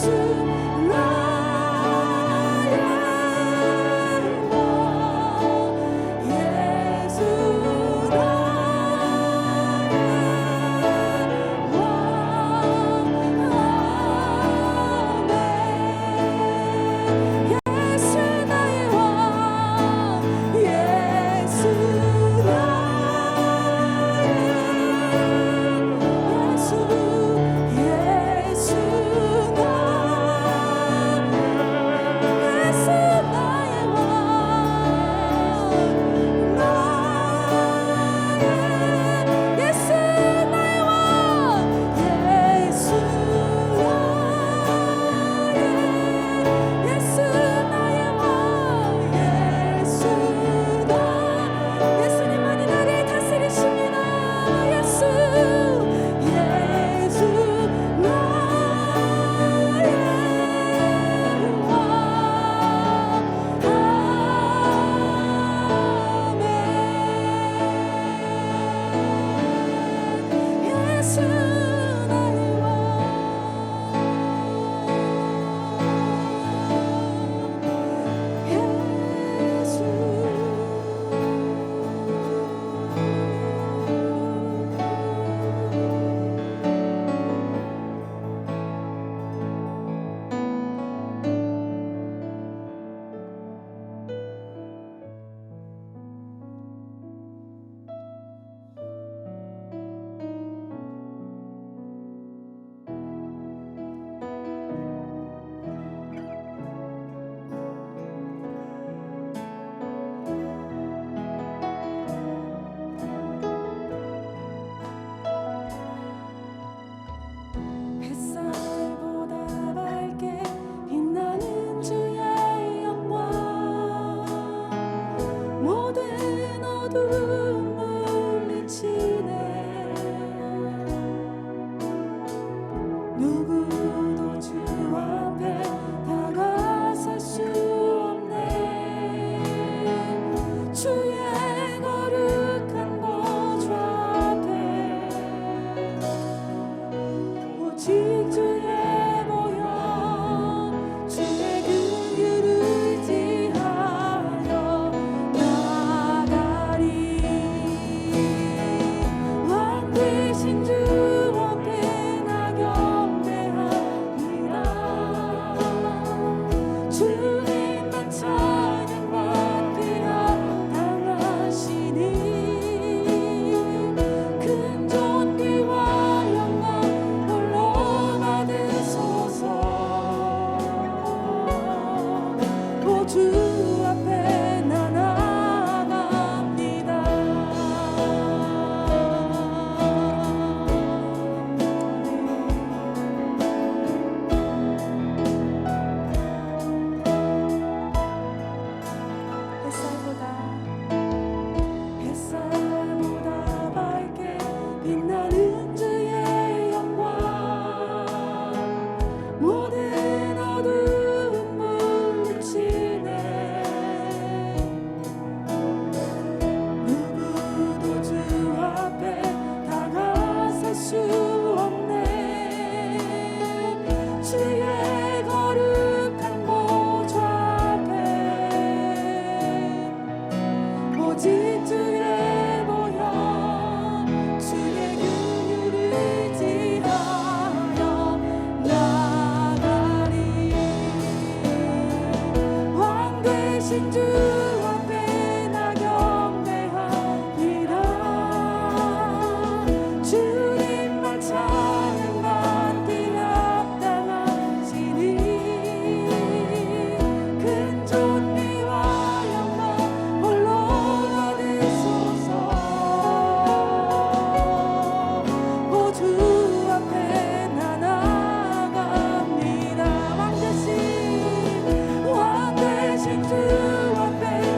주 앞에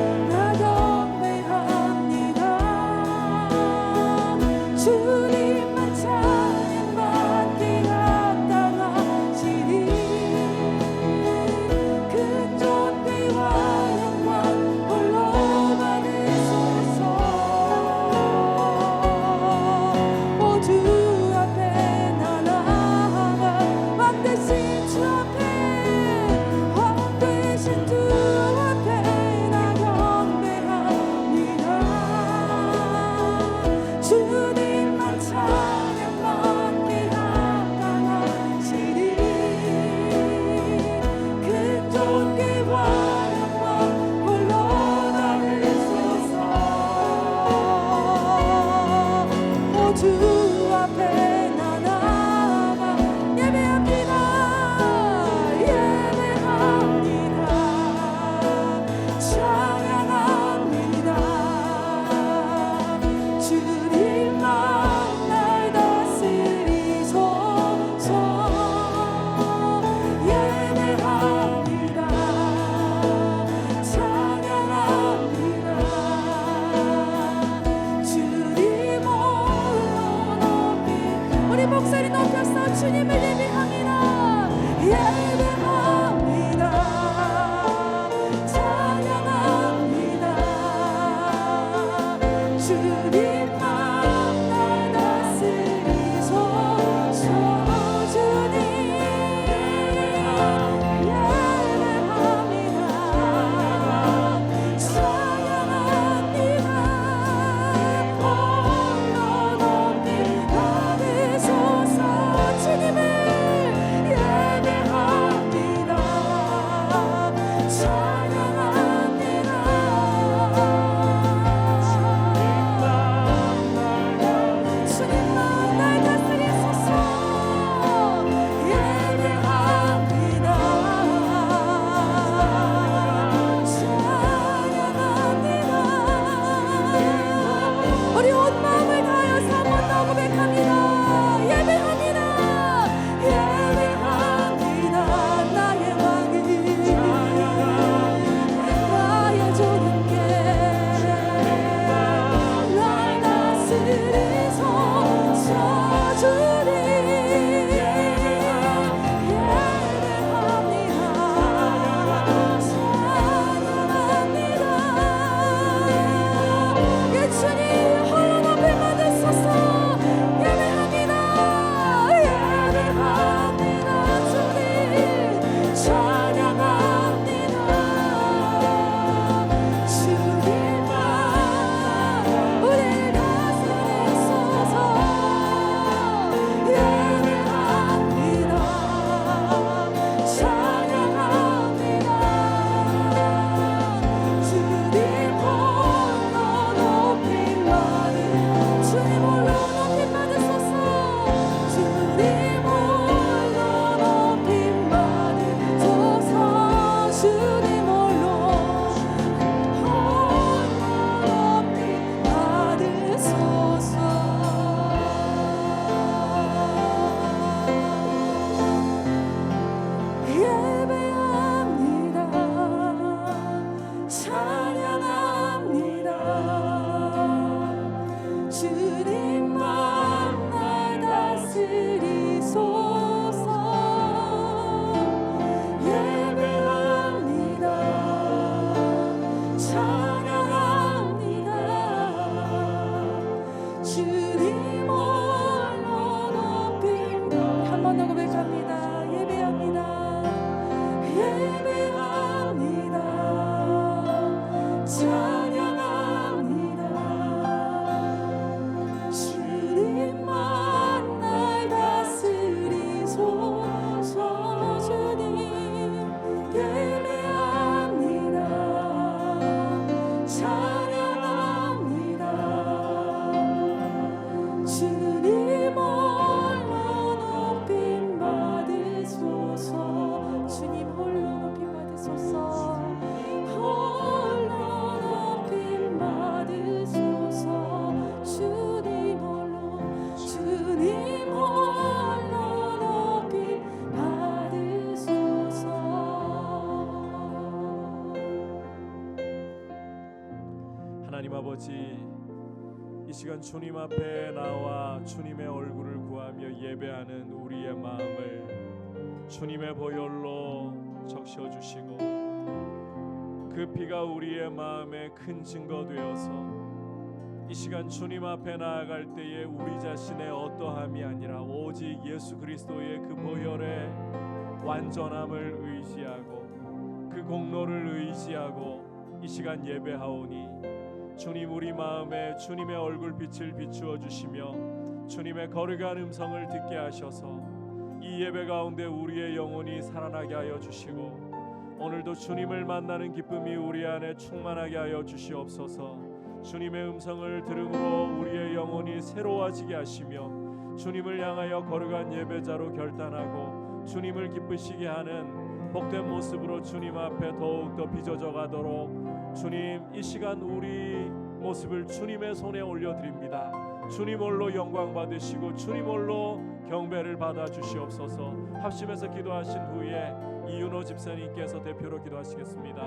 아버지, 이 시간 주님 앞에 나와 주님의 얼굴을 구하며 예배하는 우리의 마음을 주님의 보혈로 적셔주시고 그 피가 우리의 마음에 큰 증거 되어서 이 시간 주님 앞에 나아갈 때에 우리 자신의 어떠함이 아니라 오직 예수 그리스도의 그 보혈의 완전함을 의지하고 그 공로를 의지하고 이 시간 예배하오니 주님 우리 마음에 주님의 얼굴빛을 비추어 주시며 주님의 거룩한 음성을 듣게 하셔서 이 예배 가운데 우리의 영혼이 살아나게 하여 주시고 오늘도 주님을 만나는 기쁨이 우리 안에 충만하게 하여 주시옵소서. 주님의 음성을 들음으로 우리의 영혼이 새로워지게 하시며 주님을 향하여 거룩한 예배자로 결단하고 주님을 기쁘시게 하는 복된 모습으로 주님 앞에 더욱더 빚어져 가도록 주님 이 시간 우리 모습을 주님의 손에 올려드립니다. 주님 홀로 영광 받으시고 주님 홀로 경배를 받아 주시옵소서. 합심해서 기도하신 후에 이윤호 집사님께서 대표로 기도하시겠습니다.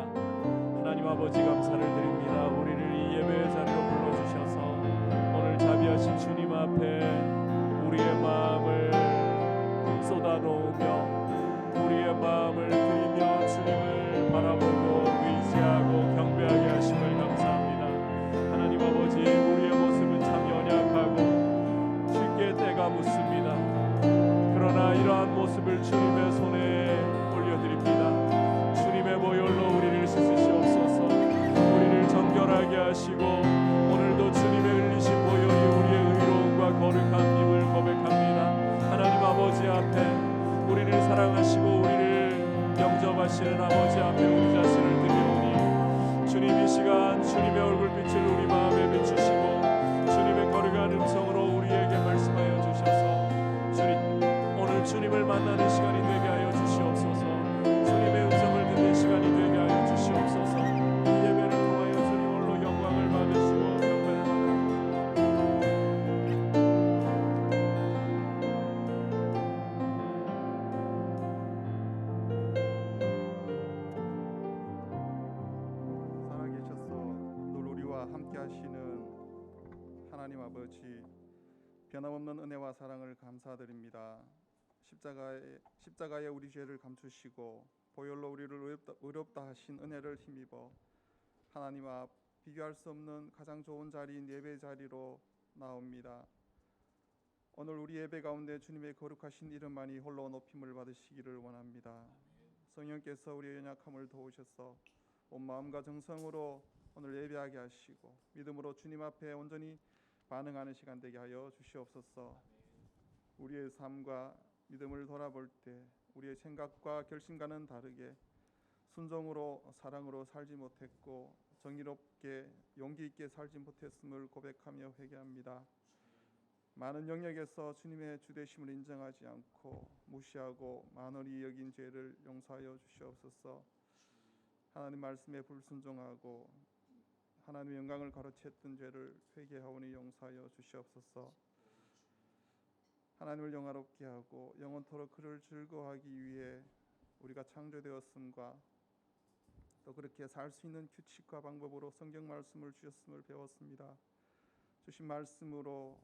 하나님 아버지 감사를 드립니다. 우리를 이 예배의 자리로 불러주셔서 오늘 자비하신 주님 앞에 우리의 마음을 쏟아놓으며 우리의 마음을 드리며 주님을 바라보고 의지하고 경배하게 하심을 감사합니다. 하나님 아버지 우리의 모습은 참 연약하고 쉽게 때가 묻습니다. 그러나 이러한 모습을 주님의 손에 올려드립니다. 주님의 보혈로 우리를 씻으시옵소서. 우리를 정결하게 하시고 오늘도 주님의 흘리신 보혈이 우리의 의로움과 거룩함임을 고백합니다. 하나님 아버지 앞에 우리를 사랑하시고 우리를 영접하시는 아버지 앞에 우리 자신을 드리오니 주님 이 시간 주님의 얼굴빛을 우리 마음에 비추시고 주님의 거룩한 음성으로 우리에게 말씀하여 주셔서 오늘 주님을 만나는 시간이 되게 하여 주시옵소서. 주님의 음성을 듣는 시간이 되게 하여 주시옵소서. 이 예배를 통하여 주님 홀로 영광을 받으시고 경배를 살아계셔서 늘 우리와 함께 하시는 하나님 아버지 변함없는 은혜와 사랑을 감사드립니다. 십자가에 우리 죄를 감추시고 보혈로 우리를 의롭다 하신 은혜를 힘입어 하나님 앞 비교할 수 없는 가장 좋은 자리인 예배 자리로 나옵니다. 오늘 우리 예배 가운데 주님의 거룩하신 이름만이 홀로 높임을 받으시기를 원합니다. 성령께서 우리의 연약함을 도우셔서 온 마음과 정성으로 오늘 예배하게 하시고 믿음으로 주님 앞에 온전히 반응하는 시간 되게 하여 주시옵소서. 우리의 삶과 믿음을 돌아볼 때 우리의 생각과 결심과는 다르게 순종으로 사랑으로 살지 못했고 정의롭게 용기 있게 살지 못했음을 고백하며 회개합니다. 많은 영역에서 주님의 주되심을 인정하지 않고 무시하고 만원히 여긴 죄를 용서하여 주시옵소서. 하나님 말씀에 불순종하고 하나님의 영광을 가로챘던 죄를 회개하오니 용서하여 주시옵소서. 하나님을 영화롭게 하고 영원토록 그를 즐거워하기 위해 우리가 창조되었음과 또 그렇게 살 수 있는 규칙과 방법으로 성경 말씀을 주셨음을 배웠습니다. 주신 말씀으로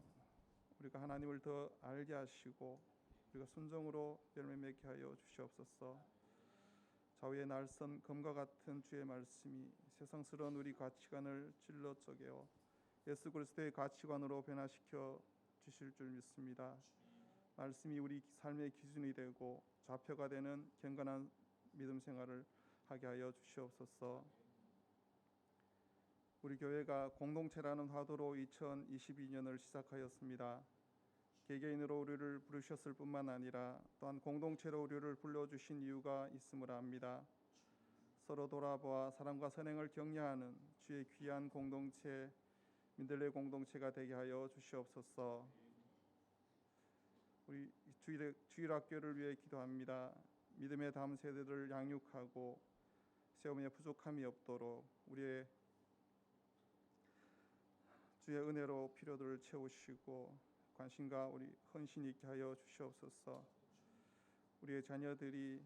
우리가 하나님을 더 알게 하시고 우리가 순종으로 열매 맺게 하여 주시옵소서. 좌우의 날선 검과 같은 주의 말씀이 세상스러운 우리 가치관을 찔러 쪼개어 예수 그리스도의 가치관으로 변화시켜 주실 줄 믿습니다. 말씀이 우리 삶의 기준이 되고 좌표가 되는 경건한 믿음 생활을 하게 하여 주시옵소서. 우리 교회가 공동체라는 화두로 2022년을 시작하였습니다. 개개인으로 우리를 부르셨을 뿐만 아니라 또한 공동체로 우리를 불러주신 이유가 있음을 압니다. 서로 돌아보아 사랑과 선행을 격려하는 주의 귀한 공동체, 민들레 공동체가 되게 하여 주시옵소서. 우리 주일학교를 위해 기도합니다. 믿음의 다음 세대들을 양육하고 세움에 부족함이 없도록 우리의 주의 은혜로 필요들을 채우시고 관심과 우리 헌신 있게 하여 주시옵소서. 우리의 자녀들이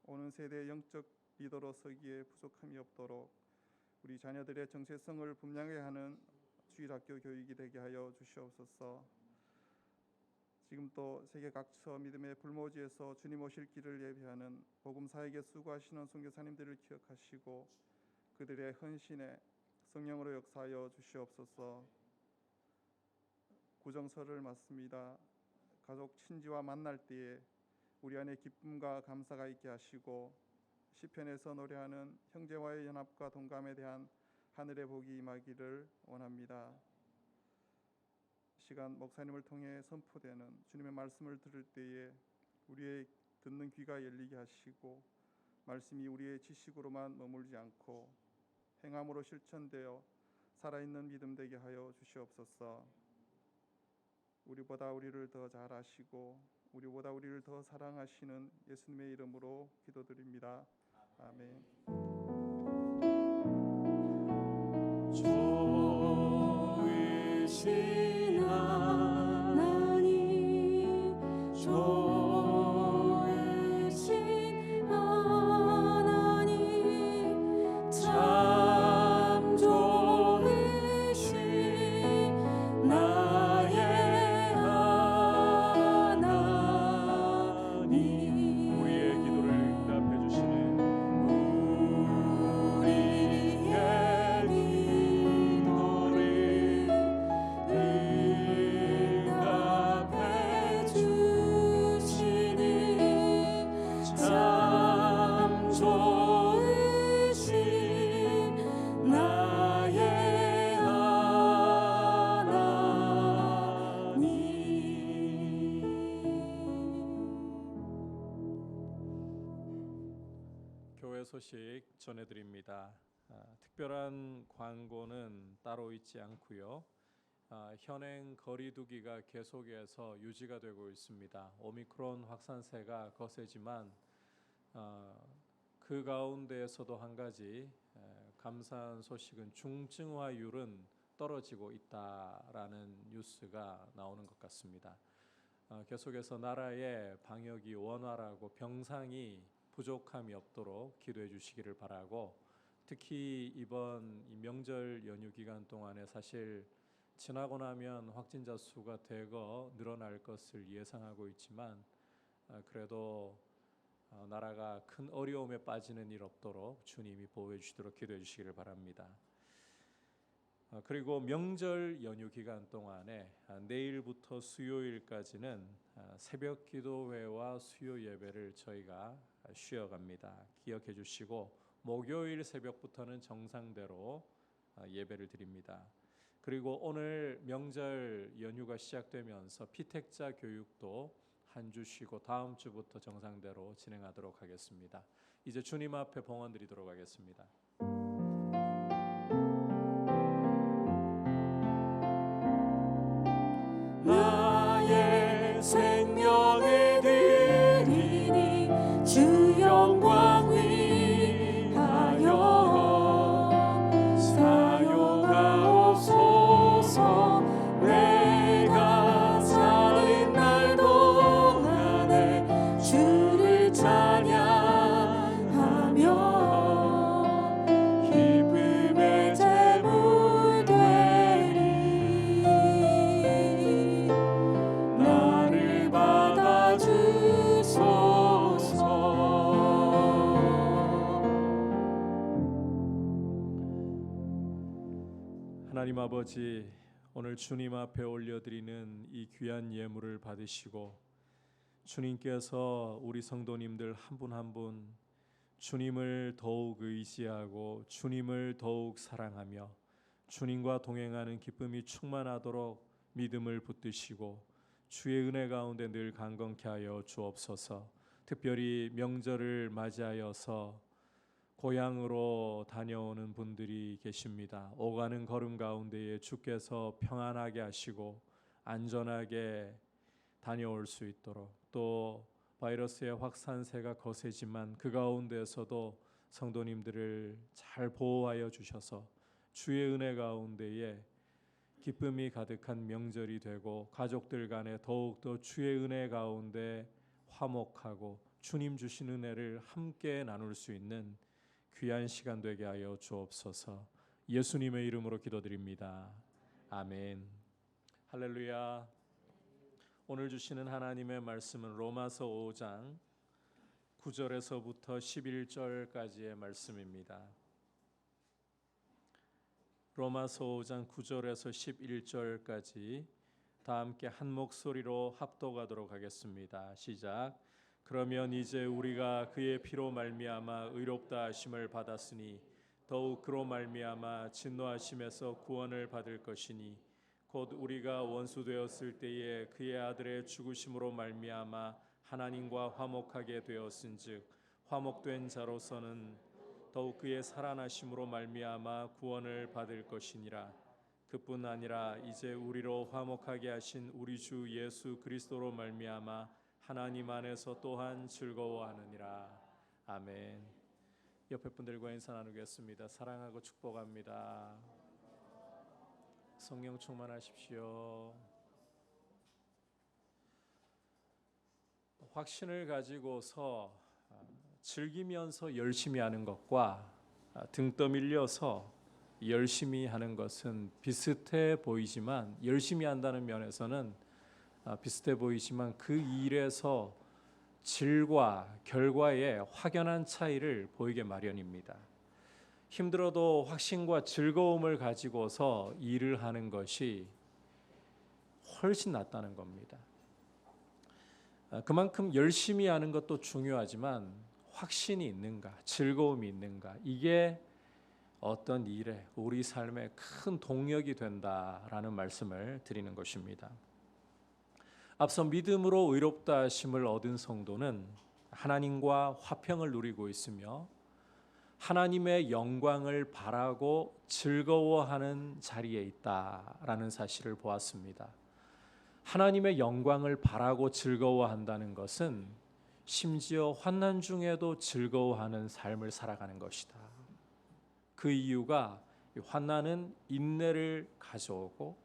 오는 세대의 영적 리더로 서기에 부족함이 없도록 우리 자녀들의 정체성을 분명히 하는 주일학교 교육이 되게 하여 주시옵소서. 지금 또 세계 각처 믿음의 불모지에서 주님 오실 길을 예비하는 복음사에게 수고하시는 선교사님들을 기억하시고 그들의 헌신에 성령으로 역사하여 주시옵소서. 구정설을 맞습니다. 가족 친지와 만날 때에 우리 안에 기쁨과 감사가 있게 하시고 시편에서 노래하는 형제와의 연합과 동감에 대한 하늘의 복이 임하기를 원합니다. 시간 목사님을 통해 선포되는 주님의 말씀을 들을 때에 우리의 듣는 귀가 열리게 하시고 말씀이 우리의 지식으로만 머물지 않고 행함으로 실천되어 살아있는 믿음 되게 하여 주시옵소서. 우리보다 우리를 더 잘 아시고 우리보다 우리를 더 사랑하시는 예수님의 이름으로 기도드립니다. 아멘. 좋으신 하나님, 좋으신 하나님, 참 좋으신 나의 하나님. 우리의 기도를 응답해 주시는 교회 소식 전해드립니다. 특별한 광고는 따로 있지 않고요. 현행 거리두기가 계속해서 유지가 되고 있습니다. 오미크론 확산세가 거세지만 그 가운데에서도 한 가지 감사한 소식은 중증화율은 떨어지고 있다라는 뉴스가 나오는 것 같습니다. 계속해서 나라의 방역이 원활하고 병상이 부족함이 없도록 기도해 주시기를 바라고, 특히 이번 명절 연휴 기간 동안에 사실 지나고 나면 확진자 수가 대거 늘어날 것을 예상하고 있지만 그래도 나라가 큰 어려움에 빠지는 일 없도록 주님이 보호해 주시도록 기도해 주시기를 바랍니다. 그리고 명절 연휴 기간 동안에 내일부터 수요일까지는 새벽 기도회와 수요 예배를 저희가 쉬어갑니다. 기억해 주시고 목요일 새벽부터는 정상대로 예배를 드립니다. 그리고 오늘 명절 연휴가 시작되면서 피택자 교육도 한 주 쉬고 다음 주부터 정상대로 진행하도록 하겠습니다. 이제 주님 앞에 봉헌 드리도록 하겠습니다. 나의 생명을 드리니 주 영광 위하여 사용하옵소서. 내가 사는 날 동안에 주를 찬양하며 기쁨의 제물 되리. 나를 받아주소서. 하나님 아버지, 오늘 주님 앞에 올려드리는 이 귀한 예물을 받으시고 주님께서 우리 성도님들 한 분 한 분 주님을 더욱 의지하고 주님을 더욱 사랑하며 주님과 동행하는 기쁨이 충만하도록 믿음을 붙드시고 주의 은혜 가운데 늘 강건케 하여 주옵소서. 특별히 명절을 맞이하여서 고향으로 다녀오는 분들이 계십니다. 오가는 걸음 가운데에 주께서 평안하게 하시고 안전하게 다녀올 수 있도록, 또 바이러스의 확산세가 거세지만 그 가운데에서도 성도님들을 잘 보호하여 주셔서 주의 은혜 가운데에 기쁨이 가득한 명절이 되고 가족들 간에 더욱더 주의 은혜 가운데 화목하고 주님 주신 은혜를 함께 나눌 수 있는 귀한 시간 되게 하여 주옵소서. 예수님의 이름으로 기도드립니다. 아멘. 할렐루야. 오늘 주시는 하나님의 말씀은 로마서 5장 9절에서부터 11절까지의 말씀입니다. 로마서 5장 9절에서 11절까지 다 함께 한 목소리로 합독하도록 하겠습니다. 시작. 그러면 이제 우리가 그의 피로 말미암아 의롭다 하심을 받았으니 더욱 그로 말미암아 진노하심에서 구원을 받을 것이니 곧 우리가 원수 되었을 때에 그의 아들의 죽으심으로 말미암아 하나님과 화목하게 되었은즉 화목된 자로서는 더욱 그의 살아나심으로 말미암아 구원을 받을 것이니라. 그뿐 아니라 이제 우리로 화목하게 하신 우리 주 예수 그리스도로 말미암아 하나님 안에서 또한 즐거워하느니라. 아멘. 옆에 분들과 인사 나누겠습니다. 사랑하고 축복합니다. 성령 충만하십시오. 확신을 가지고서 즐기면서 열심히 하는 것과 등 떠밀려서 열심히 하는 것은 비슷해 보이지만, 열심히 한다는 면에서는 비슷해 보이지만 그 일에서 질과 결과에 확연한 차이를 보이게 마련입니다. 힘들어도 확신과 즐거움을 가지고서 일을 하는 것이 훨씬 낫다는 겁니다. 그만큼 열심히 하는 것도 중요하지만 확신이 있는가, 즐거움이 있는가, 이게 어떤 일에 우리 삶의 큰 동력이 된다라는 말씀을 드리는 것입니다. 앞서 믿음으로 의롭다 하심을 얻은 성도는 하나님과 화평을 누리고 있으며 하나님의 영광을 바라고 즐거워하는 자리에 있다라는 사실을 보았습니다. 하나님의 영광을 바라고 즐거워한다는 것은 심지어 환난 중에도 즐거워하는 삶을 살아가는 것이다. 그 이유가 환난은 인내를 가져오고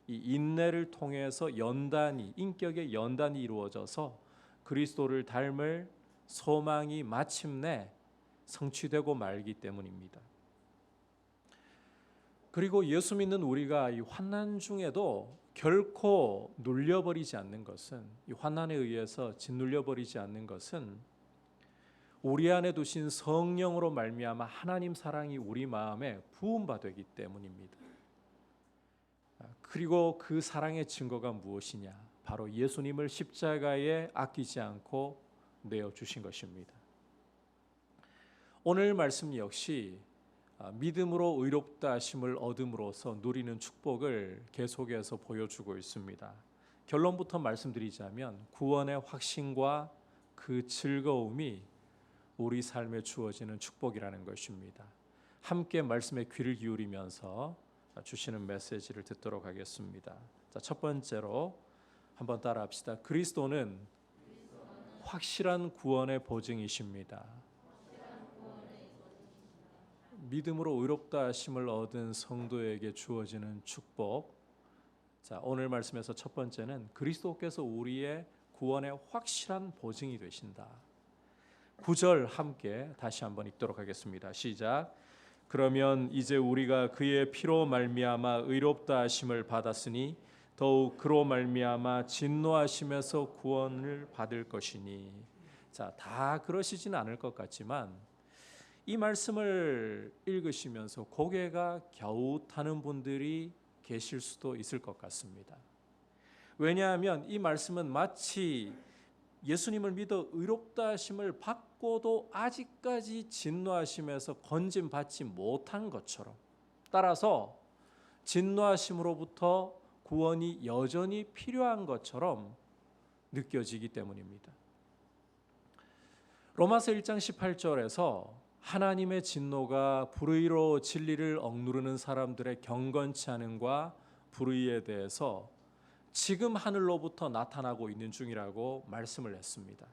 이 인내를 통해서 연단이, 인격의 연단이 이루어져서 그리스도를 닮을 소망이 마침내 성취되고 말기 때문입니다. 그리고 예수 믿는 우리가 이 환난 중에도 결코 눌려버리지 않는 것은, 이 환난에 의해서 짓눌려버리지 않는 것은 우리 안에 두신 성령으로 말미암아 하나님 사랑이 우리 마음에 부음받기 때문입니다. 그리고 그 사랑의 증거가 무엇이냐? 바로 예수님을 십자가에 아끼지 않고 내어주신 것입니다. 오늘 말씀 역시 믿음으로 의롭다 하심을 얻음으로써 누리는 축복을 계속해서 보여주고 있습니다. 결론부터 말씀드리자면 구원의 확신과 그 즐거움이 우리 삶에 주어지는 축복이라는 것입니다. 함께 말씀에 귀를 기울이면서 주시는 메시지를 듣도록 하겠습니다. 자, 첫 번째로 한번 따라합시다. 그리스도는 확실한 구원의 보증이십니다. 믿음으로 의롭다 하심을 얻은 성도에게 주어지는 축복. 자, 오늘 말씀에서 첫 번째는 그리스도께서 우리의 구원의 확실한 보증이 되신다. 9절 함께 다시 한번 읽도록 하겠습니다. 시작. 그러면 이제 우리가 그의 피로 말미암아 의롭다 하심을 받았으니 더욱 그로 말미암아 진노하심에서 구원을 받을 것이니. 자, 다 그러시지는 않을 것 같지만 이 말씀을 읽으시면서 고개가 갸웃하는 분들이 계실 수도 있을 것 같습니다. 왜냐하면 이 말씀은 마치 예수님을 믿어 의롭다 하심을 받고도 아직까지 진노하심에서 건짐받지 못한 것처럼, 따라서 진노하심으로부터 구원이 여전히 필요한 것처럼 느껴지기 때문입니다. 로마서 1장 18절에서 하나님의 진노가 불의로 진리를 억누르는 사람들의 경건치 않음과 불의에 대해서 지금 하늘로부터 나타나고 있는 중이라고 말씀을 했습니다.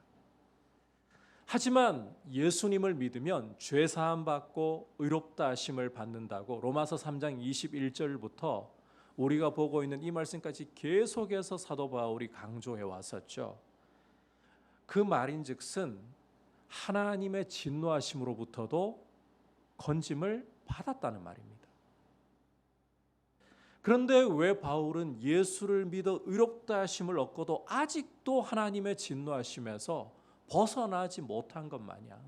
하지만 예수님을 믿으면 죄 사함 받고 의롭다 하심을 받는다고 로마서 3장 21절부터 우리가 보고 있는 이 말씀까지 계속해서 사도 바울이 강조해 왔었죠. 그 말인즉슨 하나님의 진노하심으로부터도 건짐을 받았다는 말입니다. 그런데 왜 바울은 예수를 믿어 의롭다 하심을 얻고도 아직도 하나님의 진노하심에서 벗어나지 못한 것 마냥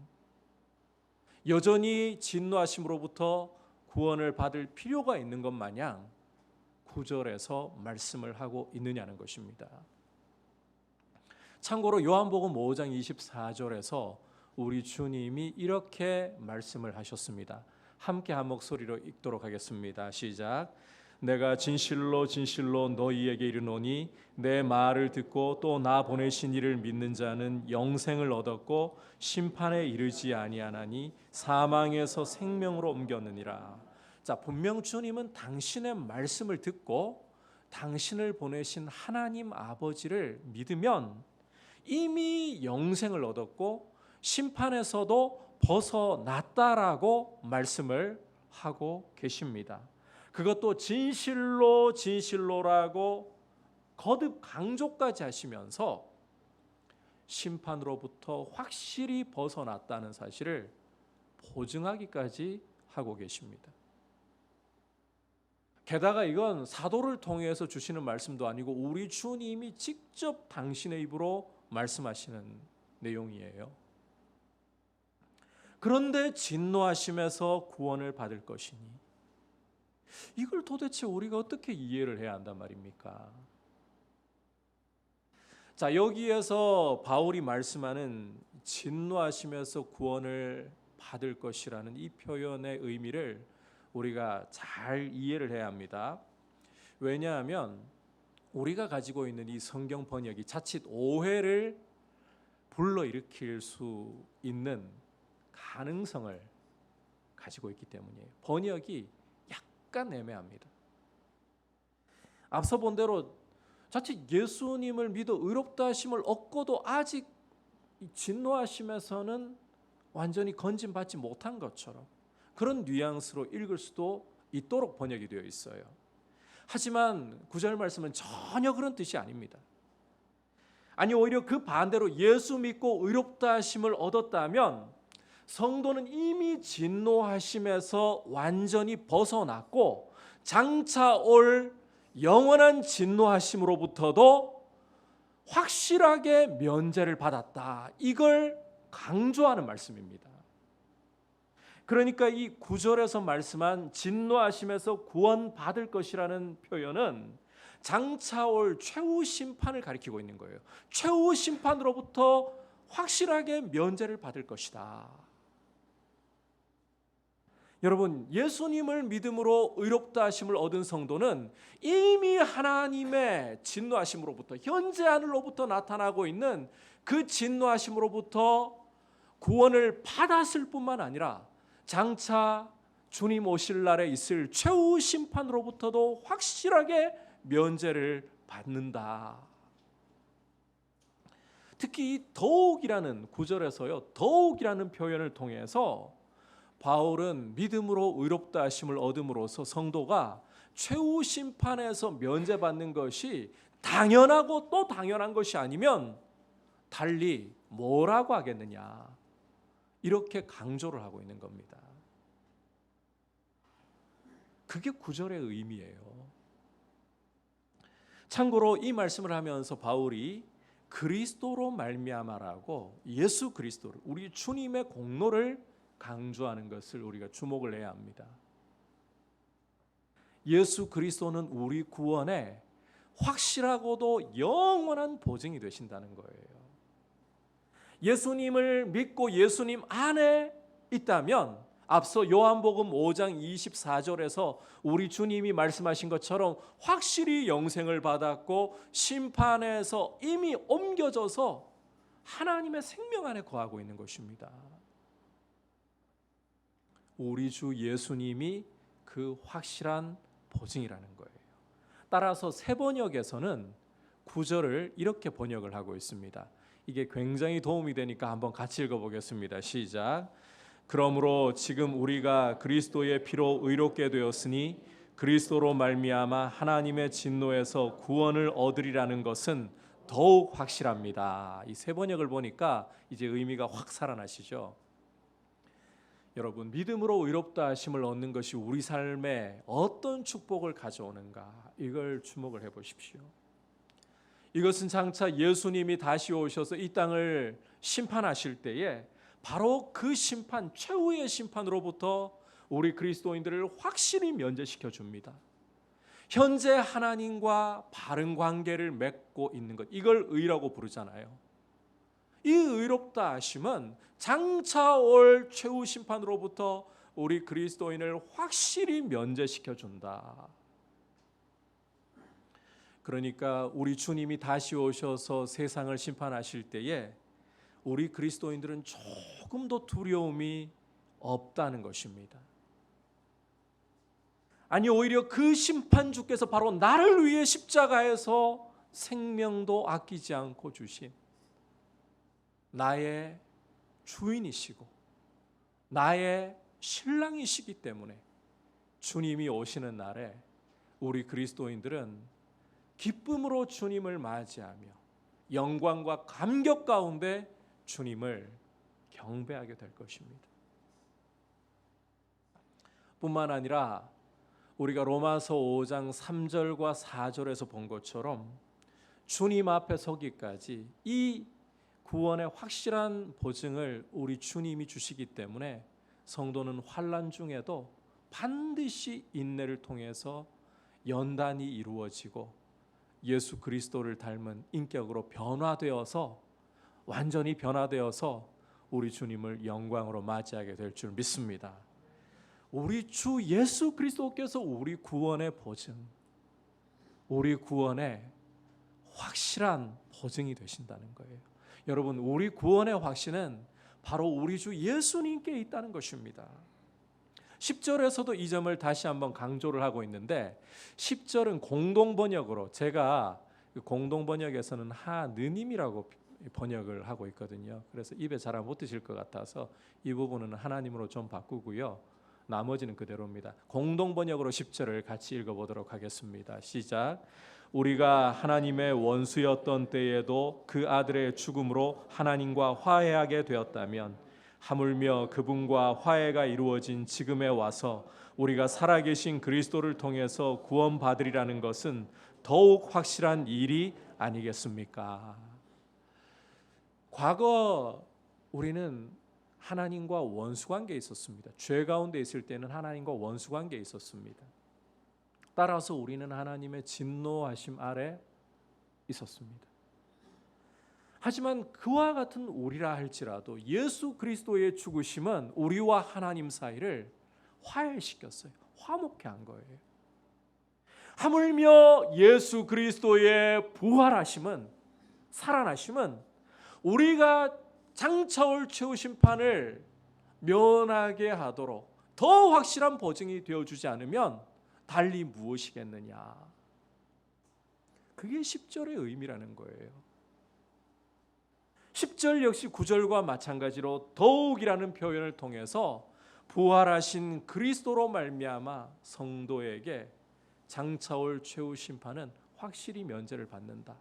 여전히 진노하심으로부터 구원을 받을 필요가 있는 것 마냥 9절에서 말씀을 하고 있느냐는 것입니다. 참고로 요한복음 5장 24절에서 우리 주님이 이렇게 말씀을 하셨습니다. 함께 한 목소리로 읽도록 하겠습니다. 시작. 내가 진실로 진실로 너희에게 이르노니 내 말을 듣고 또 나 보내신 이를 믿는 자는 영생을 얻었고 심판에 이르지 아니하나니 사망에서 생명으로 옮겼느니라. 자, 분명 주님은 당신의 말씀을 듣고 당신을 보내신 하나님 아버지를 믿으면 이미 영생을 얻었고 심판에서도 벗어났다라고 말씀을 하고 계십니다. 그것도 진실로 진실로라고 거듭 강조까지 하시면서 심판으로부터 확실히 벗어났다는 사실을 보증하기까지 하고 계십니다. 게다가 이건 사도를 통해서 주시는 말씀도 아니고 우리 주님이 직접 당신의 입으로 말씀하시는 내용이에요. 그런데 진노하심에서 구원을 받을 것이니 이걸 도대체 우리가 어떻게 이해를 해야 한단 말입니까? 자, 여기에서 바울이 말씀하는 진노하심에서 구원을 받을 것이라는 이 표현의 의미를 우리가 잘 이해를 해야 합니다. 왜냐하면 우리가 가지고 있는 이 성경 번역이 자칫 오해를 불러일으킬 수 있는 가능성을 가지고 있기 때문이에요. 번역이 약간 애매합니다. 앞서 본 대로 자칫 예수님을 믿어 의롭다 하심을 얻고도 아직 진노하심에서는 완전히 건진받지 못한 것처럼 그런 뉘앙스로 읽을 수도 있도록 번역이 되어 있어요. 하지만 9절 말씀은 전혀 그런 뜻이 아닙니다. 아니, 오히려 그 반대로 예수 믿고 의롭다 하심을 얻었다면 성도는 이미 진노하심에서 완전히 벗어났고 장차 올 영원한 진노하심으로부터도 확실하게 면제를 받았다. 이걸 강조하는 말씀입니다. 그러니까 이 9절에서 말씀한 진노하심에서 구원받을 것이라는 표현은 장차 올 최후 심판을 가리키고 있는 거예요. 최후 심판으로부터 확실하게 면제를 받을 것이다. 여러분, 예수님을 믿음으로 의롭다 하심을 얻은 성도는 이미 하나님의 진노하심으로부터, 현재 하늘로부터 나타나고 있는 그 진노하심으로부터 구원을 받았을 뿐만 아니라 장차 주님 오실 날에 있을 최후 심판으로부터도 확실하게 면제를 받는다. 특히 이 더욱이라는 구절에서요, 더욱이라는 표현을 통해서 바울은 믿음으로 의롭다 하심을 얻음으로써 성도가 최후 심판에서 면제받는 것이 당연하고 또 당연한 것이 아니면 달리 뭐라고 하겠느냐, 이렇게 강조를 하고 있는 겁니다. 그게 9절의 의미예요. 참고로 이 말씀을 하면서 바울이 그리스도로 말미암아라고 예수 그리스도를, 우리 주님의 공로를 강조하는 것을 우리가 주목을 해야 합니다. 예수 그리스도는 우리 구원의 확실하고도 영원한 보증이 되신다는 거예요. 예수님을 믿고 예수님 안에 있다면 앞서 요한복음 5장 24절에서 우리 주님이 말씀하신 것처럼 확실히 영생을 받았고 심판에서 이미 옮겨져서 하나님의 생명 안에 거하고 있는 것입니다. 우리 주 예수님이 그 확실한 보증이라는 거예요. 따라서 새 번역에서는 9절을 이렇게 번역을 하고 있습니다. 이게 굉장히 도움이 되니까 한번 같이 읽어보겠습니다. 시작. 그러므로 지금 우리가 그리스도의 피로 의롭게 되었으니 그리스도로 말미암아 하나님의 진노에서 구원을 얻으리라는 것은 더욱 확실합니다. 이 새 번역을 보니까 이제 의미가 확 살아나시죠. 여러분, 믿음으로 의롭다 하심을 얻는 것이 우리 삶에 어떤 축복을 가져오는가, 이걸 주목을 해보십시오. 이것은 장차 예수님이 다시 오셔서 이 땅을 심판하실 때에 바로 그 심판, 최후의 심판으로부터 우리 그리스도인들을 확실히 면제시켜 줍니다. 현재 하나님과 바른 관계를 맺고 있는 것, 이걸 의라고 부르잖아요. 이 의롭다 하심은 장차 올 최후 심판으로부터 우리 그리스도인을 확실히 면제시켜 준다. 그러니까 우리 주님이 다시 오셔서 세상을 심판하실 때에 우리 그리스도인들은 조금도 두려움이 없다는 것입니다. 아니, 오히려 그 심판주께서 바로 나를 위해 십자가에서 생명도 아끼지 않고 주신 나의 주인이시고 나의 신랑이시기 때문에 주님이 오시는 날에 우리 그리스도인들은 기쁨으로 주님을 맞이하며 영광과 감격 가운데 주님을 경배하게 될 것입니다. 뿐만 아니라 우리가 로마서 5장 3절과 4절에서 본 것처럼 주님 앞에 서기까지 이 구원의 확실한 보증을 우리 주님이 주시기 때문에 성도는 환난 중에도 반드시 인내를 통해서 연단이 이루어지고 예수 그리스도를 닮은 인격으로 변화되어서 완전히 변화되어서 우리 주님을 영광으로 맞이하게 될 줄 믿습니다. 우리 주 예수 그리스도께서 우리 구원의 보증, 우리 구원의 확실한 보증이 되신다는 거예요. 여러분, 우리 구원의 확신은 바로 우리 주 예수님께 있다는 것입니다. 10절에서도 이 점을 다시 한번 강조를 하고 있는데 10절은 공동번역으로, 제가 공동번역에서는 하느님이라고 번역을 하고 있거든요. 그래서 입에 잘 못 드실 것 같아서 이 부분은 하나님으로 좀 바꾸고요. 나머지는 그대로입니다. 공동번역으로 10절을 같이 읽어보도록 하겠습니다. 시작. 우리가 하나님의 원수였던 때에도 그 아들의 죽음으로 하나님과 화해하게 되었다면 하물며 그분과 화해가 이루어진 지금에 와서 우리가 살아계신 그리스도를 통해서 구원받으리라는 것은 더욱 확실한 일이 아니겠습니까? 과거 우리는 하나님과 원수관계에 있었습니다. 죄 가운데 있을 때는 하나님과 원수관계에 있었습니다. 따라서 우리는 하나님의 진노하심 아래 있었습니다. 하지만 그와 같은 우리라 할지라도 예수 그리스도의 죽으심은 우리와 하나님 사이를 화해시켰어요. 화목케 한 거예요. 하물며 예수 그리스도의 부활하심은, 살아나심은 우리가 장차 올 최후 심판을 면하게 하도록 더 확실한 보증이 되어주지 않으면 달리 무엇이겠느냐. 그게 10절의 의미라는 거예요. 10절 역시 9절과 마찬가지로 더욱이라는 표현을 통해서 부활하신 그리스도로 말미암아 성도에게 장차 올 최후 심판은 확실히 면제를 받는다.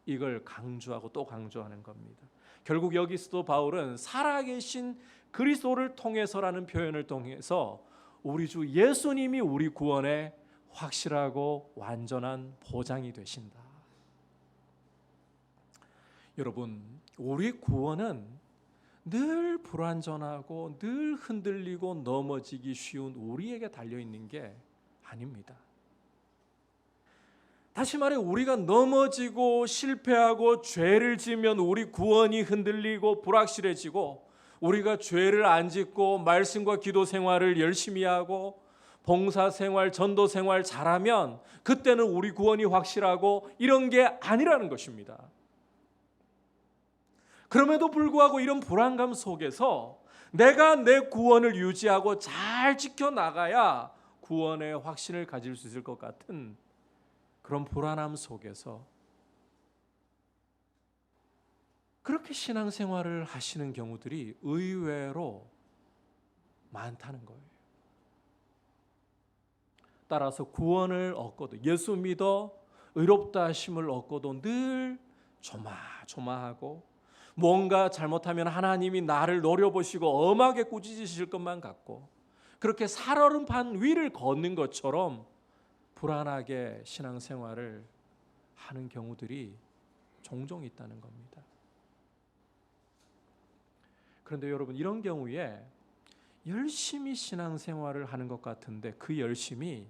이걸 강조하고 또 강조하는 겁니다. 결국 여기서도 바울은 살아계신 그리스도를 통해서라는 표현을 통해서 우리 주 예수님이 우리 구원의 확실하고 완전한 보장이 되신다. 여러분, 우리 구원은 늘 불완전하고 늘 흔들리고 넘어지기 쉬운 우리에게 달려있는 게 아닙니다. 다시 말해, 우리가 넘어지고 실패하고 죄를 지으면 우리 구원이 흔들리고 불확실해지고, 우리가 죄를 안 짓고 말씀과 기도 생활을 열심히 하고 봉사 생활, 전도 생활 잘하면 그때는 우리 구원이 확실하고 이런 게 아니라는 것입니다. 그럼에도 불구하고 이런 불안감 속에서 내가 내 구원을 유지하고 잘 지켜나가야 구원의 확신을 가질 수 있을 것 같은 그런 불안함 속에서 그렇게 신앙생활을 하시는 경우들이 의외로 많다는 거예요. 따라서 구원을 얻고도, 예수 믿어 의롭다 하심을 얻고도 늘 조마조마하고 뭔가 잘못하면 하나님이 나를 노려보시고 엄하게 꾸짖으실 것만 같고, 그렇게 살얼음판 위를 걷는 것처럼 불안하게 신앙생활을 하는 경우들이 종종 있다는 겁니다. 그런데 여러분, 이런 경우에 열심히 신앙생활을 하는 것 같은데 그 열심이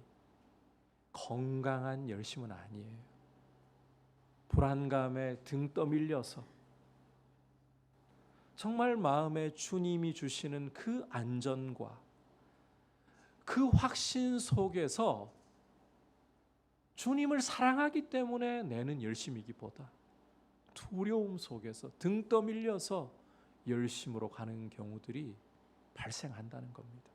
건강한 열심은 아니에요. 불안감에 등 떠밀려서 정말 마음에 주님이 주시는 그 안전과 그 확신 속에서 주님을 사랑하기 때문에 내는 열심이기보다 두려움 속에서 등 떠밀려서 열심으로 가는 경우들이 발생한다는 겁니다.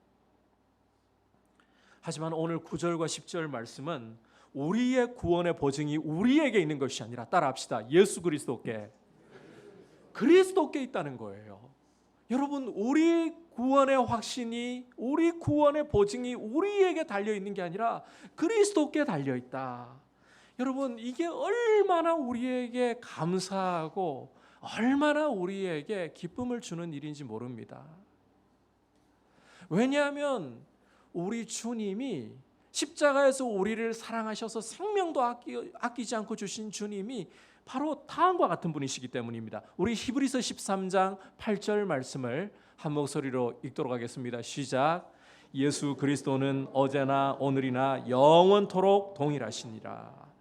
하지만 오늘 9절과 10절 말씀은 우리의 구원의 보증이 우리에게 있는 것이 아니라, 따라합시다, 예수 그리스도께 있다는 거예요. 여러분, 우리 구원의 확신이, 우리 구원의 보증이 우리에게 달려있는 게 아니라 그리스도께 달려있다. 여러분, 이게 얼마나 우리에게 감사하고 얼마나 우리에게 기쁨을 주는 일인지 모릅니다. 왜냐하면 우리 주님이 십자가에서 우리를 사랑하셔서 생명도 아끼지 않고 주신 주님이 바로 다음과 같은 분이시기 때문입니다. 우리 히브리서 13장 8절 말씀을 한 목소리로 읽도록 하겠습니다. 시작. 예수 그리스도는 어제나 오늘이나 영원토록 동일하시니라.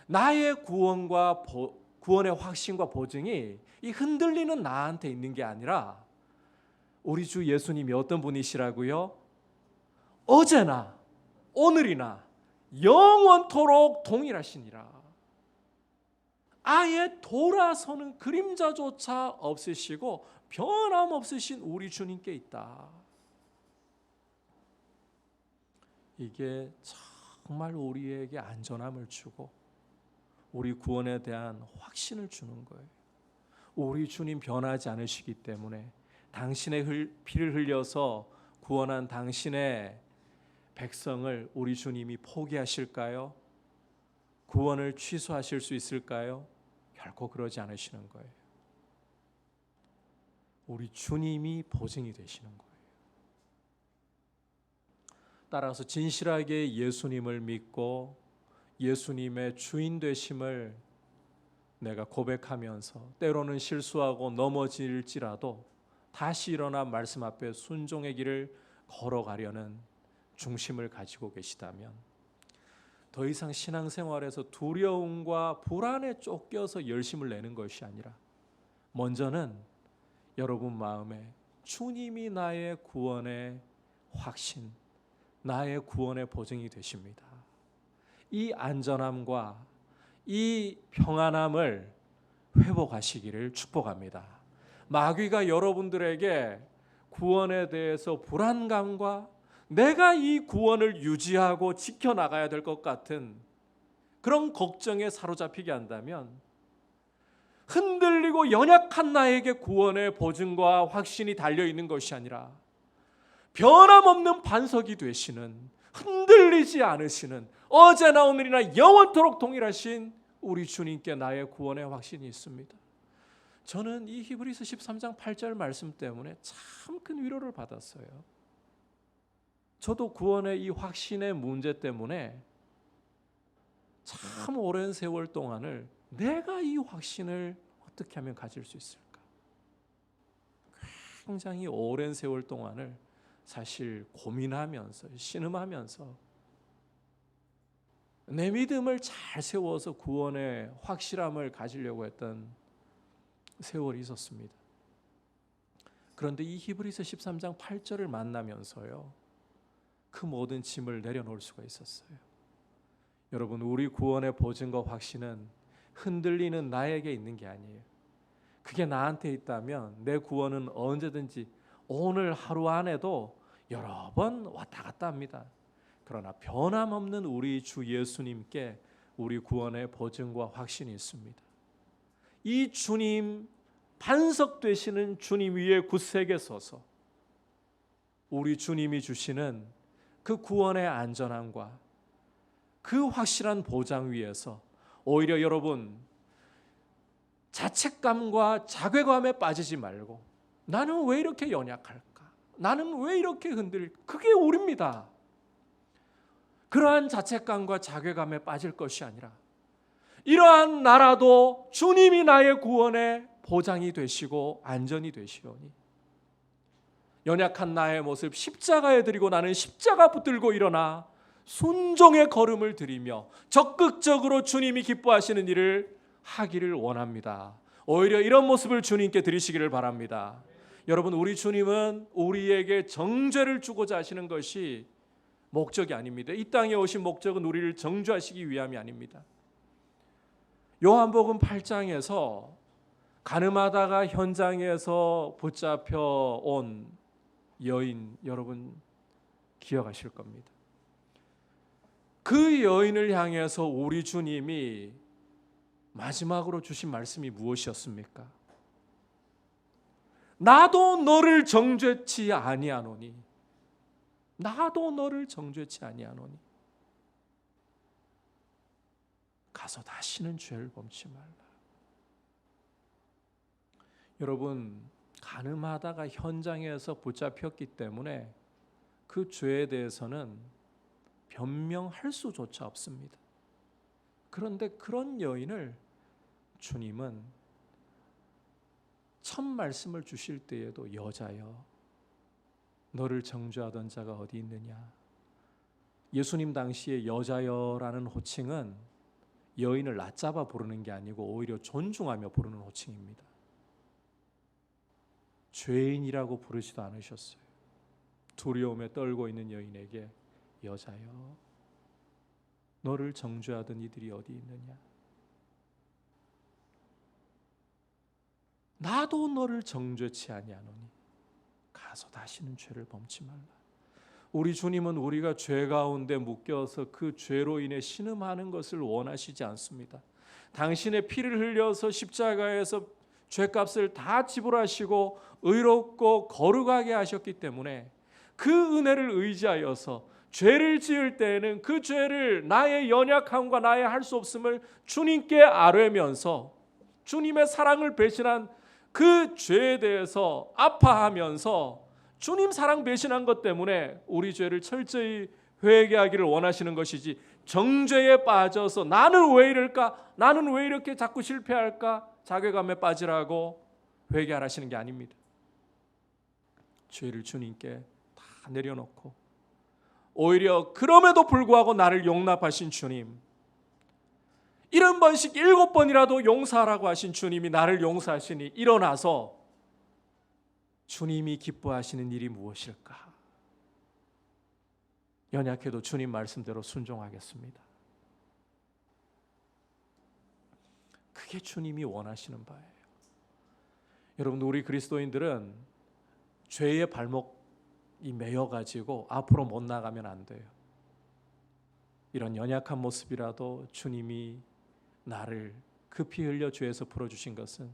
나의 구원의 확신과 보증이 이 흔들리는 나한테 있는 게 아니라 우리 주 예수님이 어떤 분이시라고요? 어제나 오늘이나 영원토록 동일하시니라. 아예 돌아서는 그림자조차 없으시고 변함없으신 우리 주님께 있다. 이게 정말 우리에게 안전함을 주고 우리 구원에 대한 확신을 주는 거예요. 우리 주님 변하지 않으시기 때문에 당신의 피를 흘려서 구원한 당신의 백성을 우리 주님이 포기하실까요? 구원을 취소하실 수 있을까요? 결코 그러지 않으시는 거예요. 우리 주님이 보증이 되시는 거예요. 따라서 진실하게 예수님을 믿고 예수님의 주인 되심을 내가 고백하면서 때로는 실수하고 넘어질지라도 다시 일어나 말씀 앞에 순종의 길을 걸어가려는 중심을 가지고 계시다면 더 이상 신앙생활에서 두려움과 불안에 쫓겨서 열심을 내는 것이 아니라 먼저는 여러분 마음에 주님이 나의 구원의 확신, 나의 구원의 보증이 되십니다. 이 안전함과 이 평안함을 회복하시기를 축복합니다. 마귀가 여러분들에게 구원에 대해서 불안감과 내가 이 구원을 유지하고 지켜나가야 될 것 같은 그런 걱정에 사로잡히게 한다면 흔들리고 연약한 나에게 구원의 보증과 확신이 달려있는 것이 아니라 변함없는 반석이 되시는, 흔들리지 않으시는, 어제나 오늘이나 영원토록 동일하신 우리 주님께 나의 구원의 확신이 있습니다. 저는 이 히브리서 13장 8절 말씀 때문에 참 큰 위로를 받았어요. 저도 구원의 이 확신의 문제 때문에 참 오랜 세월 동안을 내가 이 확신을 어떻게 하면 가질 수 있을까? 굉장히 오랜 세월 동안을 사실 고민하면서 신음하면서 내 믿음을 잘 세워서 구원의 확실함을 가지려고 했던 세월이 있었습니다. 그런데 이 히브리서 13장 8절을 만나면서요, 그 모든 짐을 내려놓을 수가 있었어요. 여러분, 우리 구원의 보증과 확신은 흔들리는 나에게 있는 게 아니에요. 그게 나한테 있다면 내 구원은 언제든지 오늘 하루 안에도 여러 번 왔다 갔다 합니다. 그러나 변함없는 우리 주 예수님께 우리 구원의 보증과 확신이 있습니다. 이 주님, 반석 되시는 주님 위에 굳세게 서서 우리 주님이 주시는 그 구원의 안전함과 그 확실한 보장 위에서 오히려 여러분 자책감과 자괴감에 빠지지 말고 나는 왜 이렇게 연약할까? 나는 왜 이렇게 흔들릴까? 그게 우리입니다. 그러한 자책감과 자괴감에 빠질 것이 아니라 이러한 나라도 주님이 나의 구원의 보장이 되시고 안전이 되시오니 연약한 나의 모습 십자가에 드리고 나는 십자가 붙들고 일어나 순종의 걸음을 들이며 적극적으로 주님이 기뻐하시는 일을 하기를 원합니다. 오히려 이런 모습을 주님께 드리시기를 바랍니다. 여러분, 우리 주님은 우리에게 정죄를 주고자 하시는 것이 목적이 아닙니다. 이 땅에 오신 목적은 우리를 정죄하시기 위함이 아닙니다. 요한복음 8장에서 가늠하다가 현장에서 붙잡혀 온 여인, 여러분 기억하실 겁니다. 그 여인을 향해서 우리 주님이 마지막으로 주신 말씀이 무엇이었습니까? 나도 너를 정죄치 아니하노니, 나도 너를 정죄치 아니하노니, 가서 다시는 죄를 범치 말라. 여러분, 가늠하다가 현장에서 붙잡혔기 때문에 그 죄에 대해서는 변명할 수조차 없습니다. 그런데 그런 여인을 주님은 첫 말씀을 주실 때에도 여자여, 너를 정죄하던 자가 어디 있느냐. 예수님 당시에 여자여라는 호칭은 여인을 낮잡아 부르는 게 아니고 오히려 존중하며 부르는 호칭입니다. 죄인이라고 부르지도 않으셨어요. 두려움에 떨고 있는 여인에게 여자여, 너를 정죄하던 이들이 어디 있느냐. 나도 너를 정죄치 아니하노니 가서 다시는 죄를 범치 말라. 우리 주님은 우리가 죄 가운데 묶여서 그 죄로 인해 신음하는 것을 원하시지 않습니다. 당신의 피를 흘려서 십자가에서 죄값을 다 지불하시고 의롭고 거룩하게 하셨기 때문에 그 은혜를 의지하여서 죄를 지을 때에는 그 죄를, 나의 연약함과 나의 할 수 없음을 주님께 아뢰면서 주님의 사랑을 배신한 그 죄에 대해서 아파하면서 주님 사랑 배신한 것 때문에 우리 죄를 철저히 회개하기를 원하시는 것이지, 정죄에 빠져서 나는 왜 이럴까? 나는 왜 이렇게 자꾸 실패할까? 자괴감에 빠지라고 회개하시는 게 아닙니다. 죄를 주님께 다 내려놓고 오히려 그럼에도 불구하고 나를 용납하신 주님, 70번씩 7번이라도 용서하라고 하신 주님이 나를 용서하시니 일어나서 주님이 기뻐하시는 일이 무엇일까? 연약해도 주님 말씀대로 순종하겠습니다. 그게 주님이 원하시는 바예요. 여러분, 우리 그리스도인들은 죄의 발목이 매여가지고 앞으로 못 나가면 안 돼요. 이런 연약한 모습이라도 주님이 나를 급히 흘려 죄에서 풀어주신 것은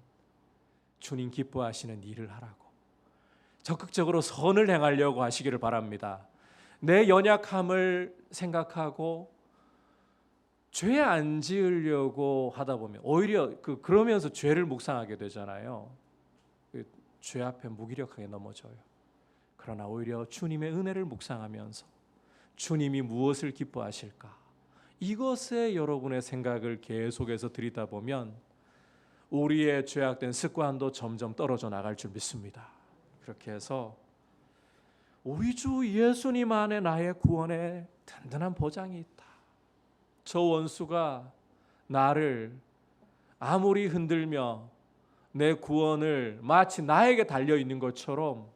주님 기뻐하시는 일을 하라고, 적극적으로 선을 행하려고 하시기를 바랍니다. 내 연약함을 생각하고 죄 안 지으려고 하다 보면 오히려 그러면서 죄를 묵상하게 되잖아요. 죄 앞에 무기력하게 넘어져요. 그러나 오히려 주님의 은혜를 묵상하면서 주님이 무엇을 기뻐하실까, 이것에 여러분의 생각을 계속해서 들이다 보면 우리의 죄악된 습관도 점점 떨어져 나갈 줄 믿습니다. 그렇게 해서 우리 주 예수님 안에 나의 구원의 든든한 보장이 있다. 저 원수가 나를 아무리 흔들며 내 구원을 마치 나에게 달려있는 것처럼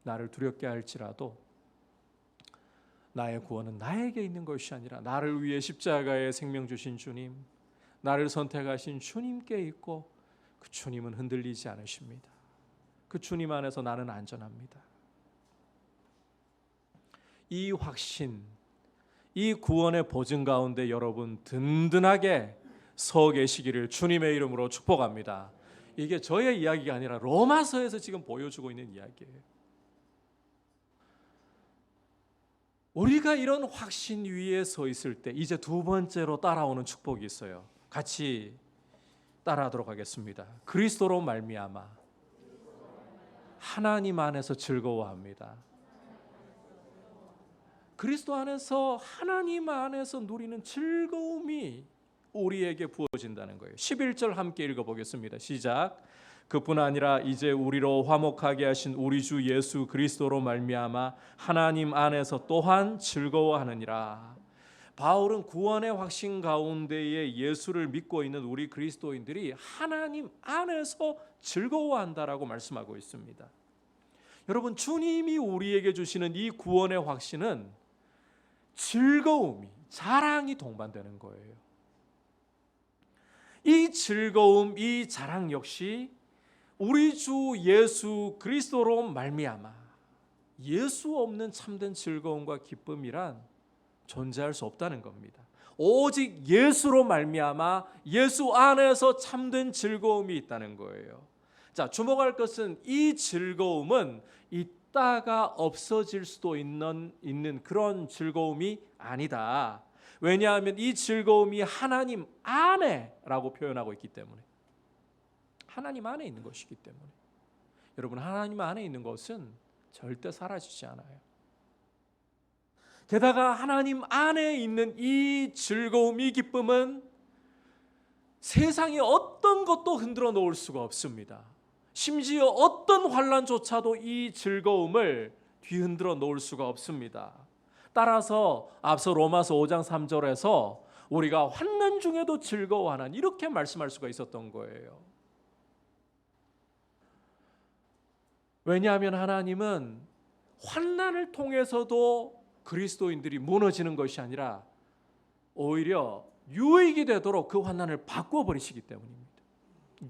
나를 두렵게 할지라도 나의 구원은 나에게 있는 것이 아니라 나를 위해 십자가에 생명 주신 주님, 나를 선택하신 주님께 있고, 그 주님은 흔들리지 않으십니다. 그 주님 안에서 나는 안전합니다. 이 확신, 이 구원의 보증 가운데 여러분 든든하게 서 계시기를 주님의 이름으로 축복합니다. 이게 저의 이야기가 아니라 로마서에서 지금 보여주고 있는 이야기예요. 우리가 이런 확신 위에 서 있을 때 이제 두 번째로 따라오는 축복이 있어요. 같이 따라하도록 하겠습니다. 그리스도로 말미암아 하나님 안에서 즐거워합니다. 그리스도 안에서, 하나님 안에서 누리는 즐거움이 우리에게 부어진다는 거예요. 11절 함께 읽어보겠습니다. 시작. 그뿐 아니라 이제 우리로 화목하게 하신 우리 주 예수 그리스도로 말미암아 하나님 안에서 또한 즐거워하느니라. 바울은 구원의 확신 가운데에 예수를 믿고 있는 우리 그리스도인들이 하나님 안에서 즐거워한다라고 말씀하고 있습니다. 여러분, 주님이 우리에게 주시는 이 구원의 확신은 즐거움이, 자랑이 동반되는 거예요. 이 즐거움, 이 자랑 역시 우리 주 예수 그리스도로 말미암아 예수 없는 참된 즐거움과 기쁨이란 존재할 수 없다는 겁니다. 오직 예수로 말미암아 예수 안에서 참된 즐거움이 있다는 거예요. 자, 주목할 것은 이 즐거움은 있다가 없어질 수도 있는 그런 즐거움이 아니다. 왜냐하면 이 즐거움이 하나님 안에라고 표현하고 있기 때문에, 하나님 안에 있는 것이기 때문에. 여러분, 하나님 안에 있는 것은 절대 사라지지 않아요. 게다가 하나님 안에 있는 이 즐거움, 이 기쁨은 세상의 어떤 것도 흔들어 놓을 수가 없습니다. 심지어 어떤 환난조차도 이 즐거움을 뒤흔들어 놓을 수가 없습니다. 따라서 앞서 로마서 5장 3절에서 우리가 환난 중에도 즐거워하는, 이렇게 말씀할 수가 있었던 거예요. 왜냐하면 하나님은 환난을 통해서도 그리스도인들이 무너지는 것이 아니라 오히려 유익이 되도록 그 환난을 바꿔버리시기 때문입니다.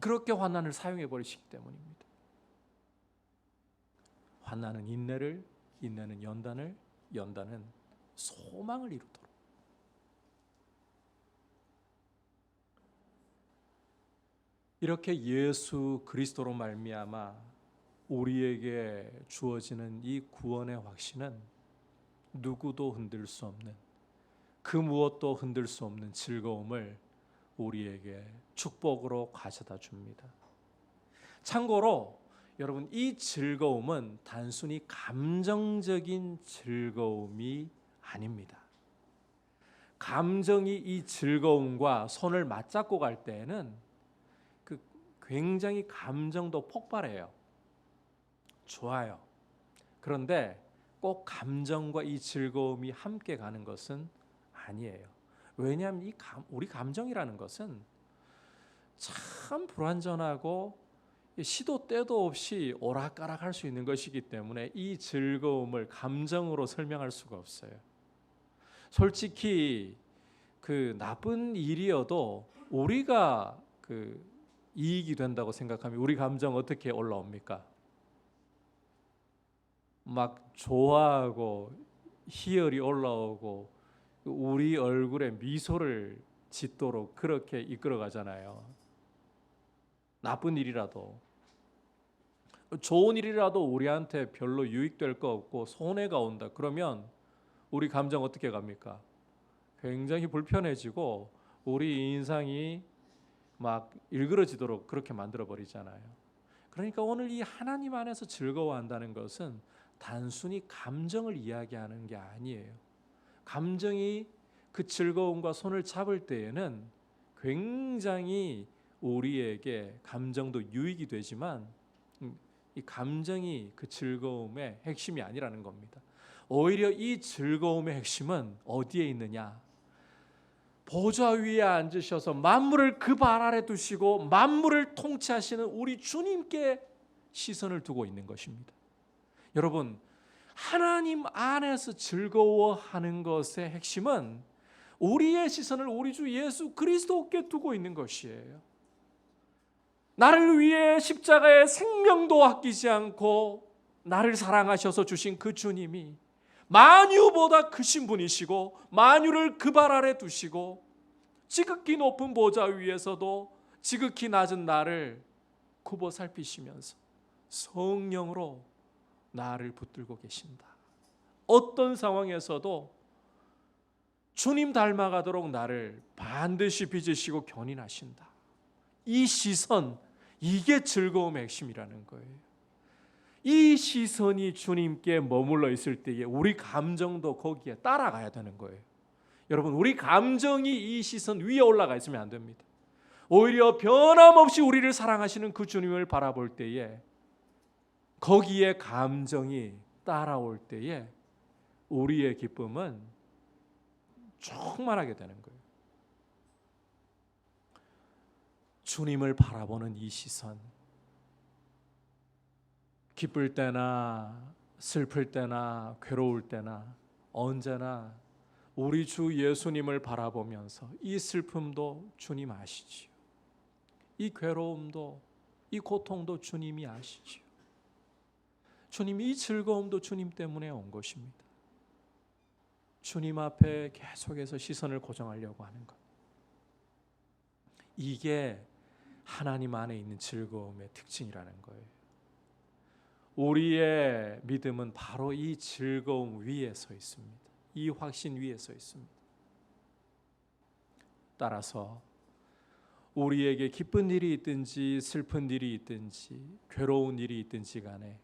그렇게 환난을 사용해 버리시기 때문입니다. 환난은 인내를, 인내는 연단을, 연단은 소망을 이루도록. 이렇게 예수 그리스도로 말미암아 우리에게 주어지는 이 구원의 확신은 누구도 흔들 수 없는, 그 무엇도 흔들 수 없는 즐거움을 우리에게 축복으로 가져다 줍니다. 참고로 여러분, 이 즐거움은 단순히 감정적인 즐거움이 아닙니다. 감정이 이 즐거움과 손을 맞잡고 갈 때에는 굉장히 감정도 폭발해요. 좋아요. 그런데 꼭 감정과 이 즐거움이 함께 가는 것은 아니에요. 왜냐하면 우리 감정이라는 것은 참 불완전하고 시도 때도 없이 오락가락할 수 있는 것이기 때문에 이 즐거움을 감정으로 설명할 수가 없어요. 솔직히 그 나쁜 일이어도 우리가 이익이 된다고 생각하면 우리 감정 어떻게 올라옵니까? 막 좋아하고 희열이 올라오고 우리 얼굴에 미소를 짓도록 그렇게 이끌어 가잖아요. 나쁜 일이라도, 좋은 일이라도 우리한테 별로 유익될 거 없고 손해가 온다 그러면 우리 감정 어떻게 갑니까? 굉장히 불편해지고 우리 인상이 막 일그러지도록 그렇게 만들어 버리잖아요. 그러니까 오늘 이 하나님 안에서 즐거워한다는 것은 단순히 감정을 이야기하는 게 아니에요. 감정이 그 즐거움과 손을 잡을 때에는 굉장히 우리에게 감정도 유익이 되지만 이 감정이 그 즐거움의 핵심이 아니라는 겁니다. 오히려 이 즐거움의 핵심은 어디에 있느냐? 보좌 위에 앉으셔서 만물을 그 발 아래 두시고 만물을 통치하시는 우리 주님께 시선을 두고 있는 것입니다. 여러분, 하나님 안에서 즐거워하는 것의 핵심은 우리의 시선을 우리 주 예수 그리스도께 두고 있는 것이에요. 나를 위해 십자가의 생명도 아끼지 않고 나를 사랑하셔서 주신 그 주님이 만유보다 크신 분이시고 만유를 그 발 아래 두시고 지극히 높은 보좌 위에서도 지극히 낮은 나를 굽어 살피시면서 성령으로 나를 붙들고 계신다. 어떤 상황에서도 주님 닮아가도록 나를 반드시 빚으시고 견인하신다. 이 시선, 이게 즐거움의 핵심이라는 거예요. 이 시선이 주님께 머물러 있을 때에 우리 감정도 거기에 따라가야 되는 거예요. 여러분, 우리 감정이 이 시선 위에 올라가 있으면 안 됩니다. 오히려 변함없이 우리를 사랑하시는 그 주님을 바라볼 때에 거기에 감정이 따라올 때에 우리의 기쁨은 충만하게 되는 거예요. 주님을 바라보는 이 시선, 기쁠 때나 슬플 때나 괴로울 때나 언제나 우리 주 예수님을 바라보면서 이 슬픔도 주님 아시지요. 이 괴로움도, 이 고통도 주님이 아시지요. 주님, 이 즐거움도 주님 때문에 온 것입니다. 주님 앞에 계속해서 시선을 고정하려고 하는 것, 이게 하나님 안에 있는 즐거움의 특징이라는 거예요. 우리의 믿음은 바로 이 즐거움 위에 서 있습니다. 이 확신 위에 서 있습니다. 따라서 우리에게 기쁜 일이 있든지 슬픈 일이 있든지 괴로운 일이 있든지 간에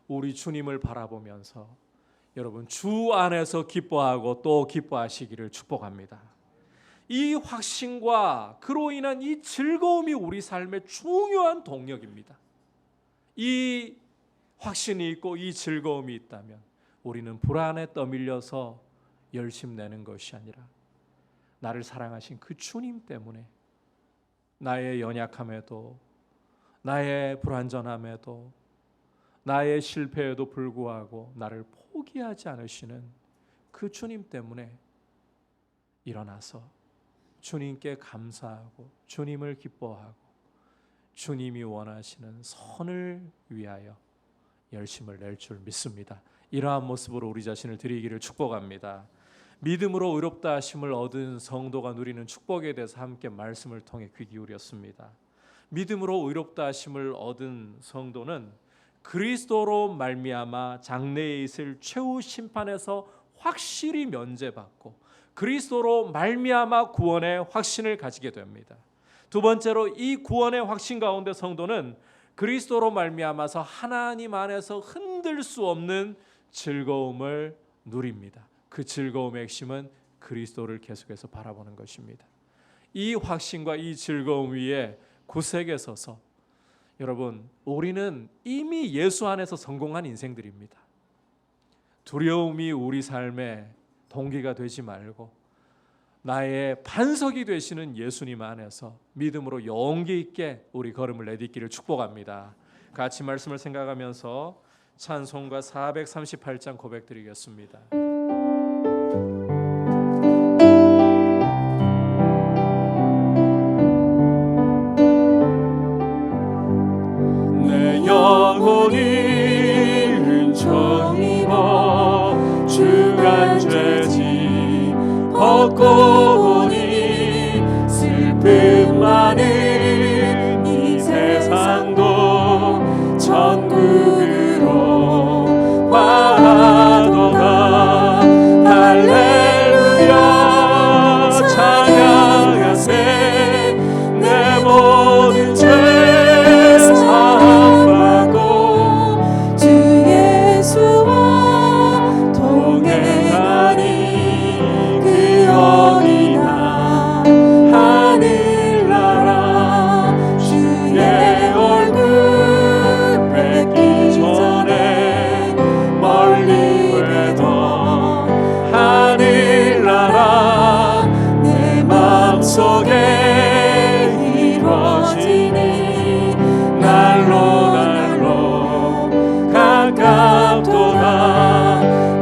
우리 주님을 바라보면서 여러분 주 안에서 기뻐하고 또 기뻐하시기를 축복합니다. 이 확신과 그로 인한 이 즐거움이 우리 삶의 중요한 동력입니다. 이 확신이 있고 이 즐거움이 있다면 우리는 불안에 떠밀려서 열심 내는 것이 아니라 나를 사랑하신 그 주님 때문에 나의 연약함에도, 나의 불완전함에도, 나의 실패에도 불구하고 나를 포기하지 않으시는 그 주님 때문에 일어나서 주님께 감사하고 주님을 기뻐하고 주님이 원하시는 선을 위하여 열심을 낼 줄 믿습니다. 이러한 모습으로 우리 자신을 드리기를 축복합니다. 믿음으로 의롭다 하심을 얻은 성도가 누리는 축복에 대해서 함께 말씀을 통해 귀 기울였습니다. 믿음으로 의롭다 하심을 얻은 성도는 그리스도로 말미암아 장래에 있을 최후 심판에서 확실히 면제받고 그리스도로 말미암아 구원의 확신을 가지게 됩니다. 두 번째로 이 구원의 확신 가운데 성도는 그리스도로 말미암아서 하나님 안에서 흔들 수 없는 즐거움을 누립니다. 그 즐거움의 핵심은 그리스도를 계속해서 바라보는 것입니다. 이 확신과 이 즐거움 위에 굳세게 서서 여러분, 우리는 이미 예수 안에서 성공한 인생들입니다. 두려움이 우리 삶의 동기가 되지 말고 나의 반석이 되시는 예수님 안에서 믿음으로 용기 있게 우리 걸음을 내딛기를 축복합니다. 같이 말씀을 생각하면서 찬송가 438장 고백드리겠습니다. 내 영혼이 은총 입어 주간 죄지 벗고 오니 슬픔 많은 이 세상도 천국으로 와도다. 할렐루야 찬양하세. 내 모든 죄 사함받고 주 예수와 동행하니 그 어디나 하늘나라 주의 얼굴 뵙기 전에 멀리 되던 하늘나라 내 마음속에 이루어지니 날로 가깝도다.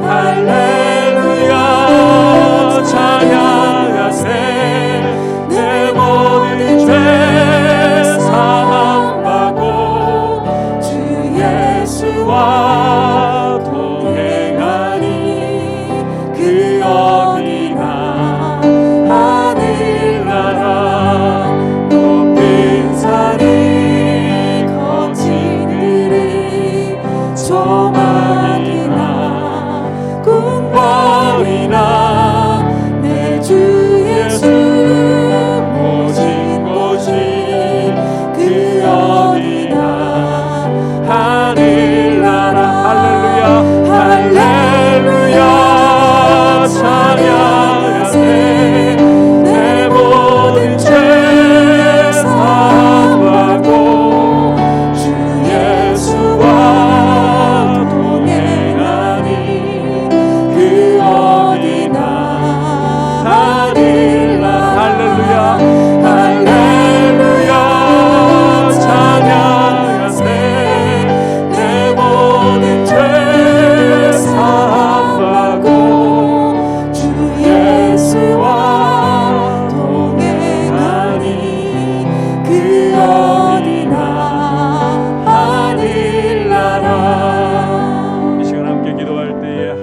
할렐루야 찬양하세. 내 모든 죄 사함받고 주 예수와 동행하니 그 어디나 하늘나라 높은 산이 거친 들이 소망이나 꿈벌이나 내 주 예수 모진 곳이 그 어디나 하늘나라. 할렐루야 할렐루야 찬양하세. 내 모든 죄 사함받고 주 예수와 동행하니 그 어디나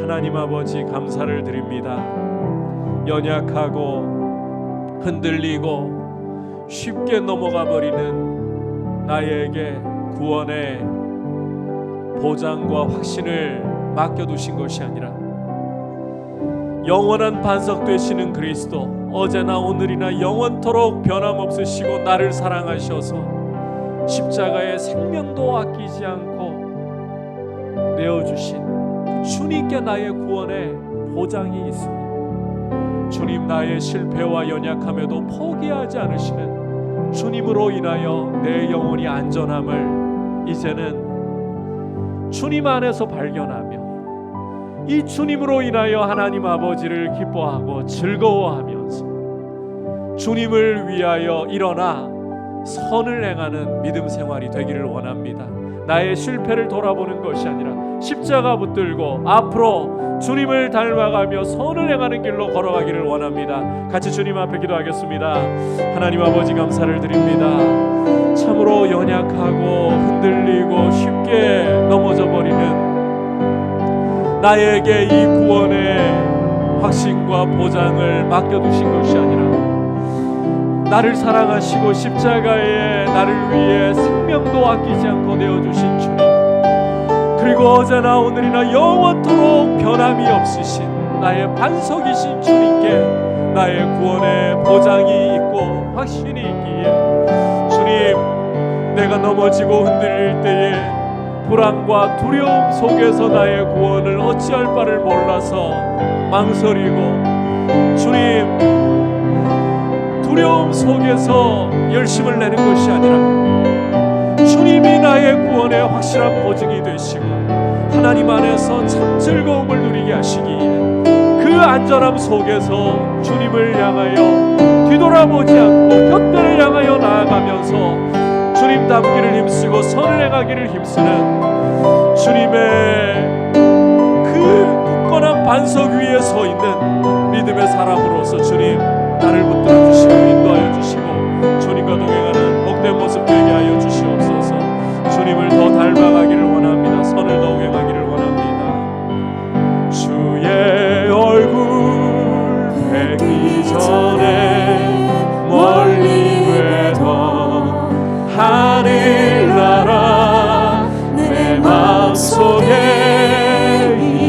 하나님 아버지 감사를 드립니다. 연약하고 흔들리고 쉽게 넘어가 버리는 나에게 구원의 보장과 확신을 맡겨두신 것이 아니라 영원한 반석 되시는 그리스도, 어제나 오늘이나 영원토록 변함없으시고 나를 사랑하셔서 십자가의 생명도 아끼지 않고 내어주신 그 주님께 나의 구원의 보장이 있습니다. 주님, 나의 실패와 연약함에도 포기하지 않으시는 주님으로 인하여 내 영혼이 안전함을 이제는 주님 안에서 발견하며 이 주님으로 인하여 하나님 아버지를 기뻐하고 즐거워하면서 주님을 위하여 일어나 선을 행하는 믿음 생활이 되기를 원합니다. 나의 실패를 돌아보는 것이 아니라 십자가 붙들고 앞으로 주님을 닮아가며 선을 행하는 길로 걸어가기를 원합니다. 같이 주님 앞에 기도하겠습니다. 하나님 아버지 감사를 드립니다. 참으로 연약하고 흔들리고 쉽게 넘어져 버리는 나에게 이 구원의 확신과 보장을 맡겨두신 것이 아니라 나를 사랑하시고 십자가에 나를 위해 생명도 아끼지 않고 내어주신 주님, 그리고 어제나 오늘이나 영원토록 변함이 없으신 나의 반석이신 주님께 나의 구원의 보장이 있고 확신이 있기에 주님, 내가 넘어지고 흔들릴 때에 불안과 두려움 속에서 나의 구원을 어찌할 바를 몰라서 망설이고 주님, 두려움 속에서 열심을 내는 것이 아니라 주님이 나의 구원의 확실한 보증이 되시고 하나님 안에서 참 즐거움을 누리게 하시기에 그 안전함 속에서 주님을 향하여 뒤돌아보지 않고 곁들을 향하여 나아가면서 주님 닮기를 힘쓰고 선을 행하기를 힘쓰는 주님의 그 굳건한 반석 위에 서 있는 믿음의 사람으로서 주님, 나를 붙들어 주시고 인도하여 주시고 주님과 동행하는 복된 모습 되게 하여 주시옵소서. 주님을 더 닮아가기를 원합니다. 선을 더욱 행하기를 원합니다. 주의 얼굴 뵙기 전에 멀리 되던 하늘나라 내 마음속에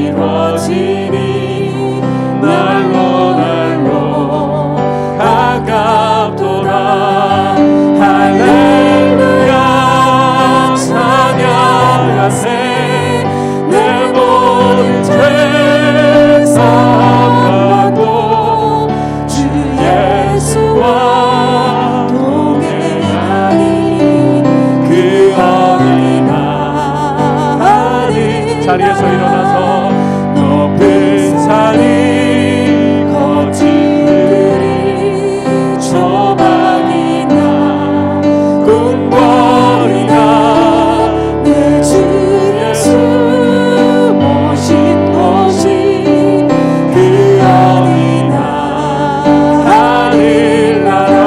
이루어지니 날로 날로 가깝도다. 할렐루야 찬양하세. 내 모든 죄 사함하고 주 예수와 동행하니 그 어린 날 자리에서 일어나서 높은 산이 거칠으리 조망이나 궁궐이나 내 주 예수 모신 곳이 그 어린 날 하늘나라.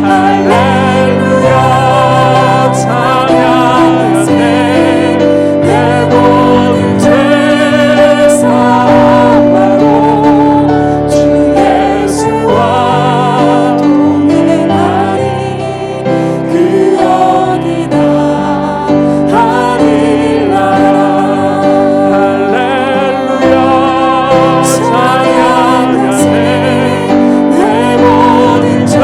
할렐루야 찬양하세. 내 모든 죄 사함하고 주 예수와 동행하니 그 어린 날 하늘나라. 할렐루야 찬양하세. 내 모든 죄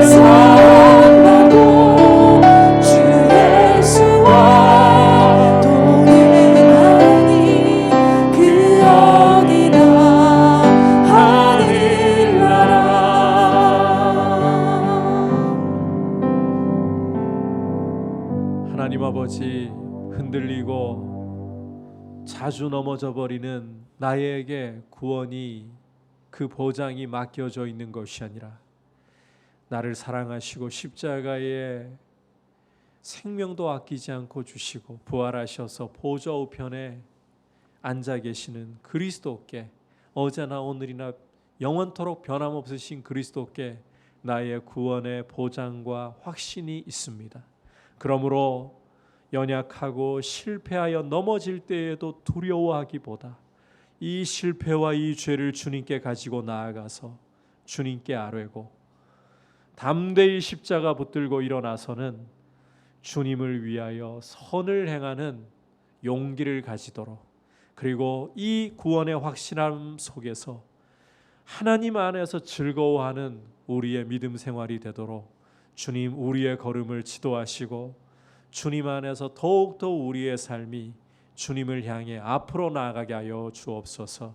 사함하고 주 예수와 동행하니 그 어린 날 하늘나라. 하나님 아버지, 흔들리고 자주 넘어져 버리는 나에게 구원이, 그 보장이 맡겨져 있는 것이 아니라 나를 사랑하시고 십자가에 생명도 아끼지 않고 주시고 부활하셔서 보좌 우편에 앉아 계시는 그리스도께, 어제나 오늘이나 영원토록 변함없으신 그리스도께 나의 구원의 보장과 확신이 있습니다. 그러므로 연약하고 실패하여 넘어질 때에도 두려워하기보다 이 실패와 이 죄를 주님께 가지고 나아가서 주님께 아뢰고 담대히 십자가 붙들고 일어나서는 주님을 위하여 선을 행하는 용기를 가지도록, 그리고 이 구원의 확신함 속에서 하나님 안에서 즐거워하는 우리의 믿음 생활이 되도록 주님 우리의 걸음을 지도하시고 주님 안에서 더욱더 우리의 삶이 주님을 향해 앞으로 나아가게 하여 주옵소서.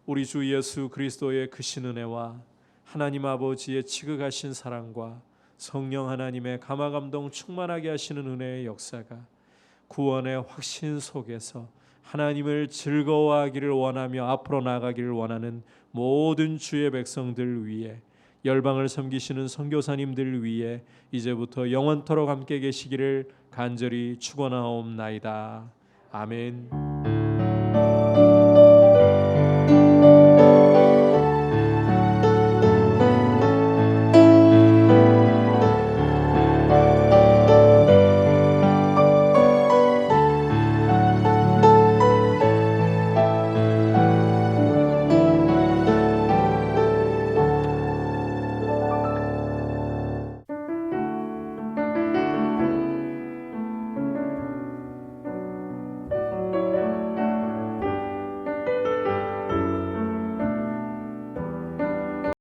우리 주 예수 그리스도의 크신 은혜와 하나님 아버지의 지극하신 사랑과 성령 하나님의 감화감동 충만하게 하시는 은혜의 역사가 구원의 확신 속에서 하나님을 즐거워하기를 원하며 앞으로 나아가기를 원하는 모든 주의 백성들 위에, 열방을 섬기시는 선교사님들 위에 이제부터 영원토록 함께 계시기를 간절히 축원하옵나이다. 아멘.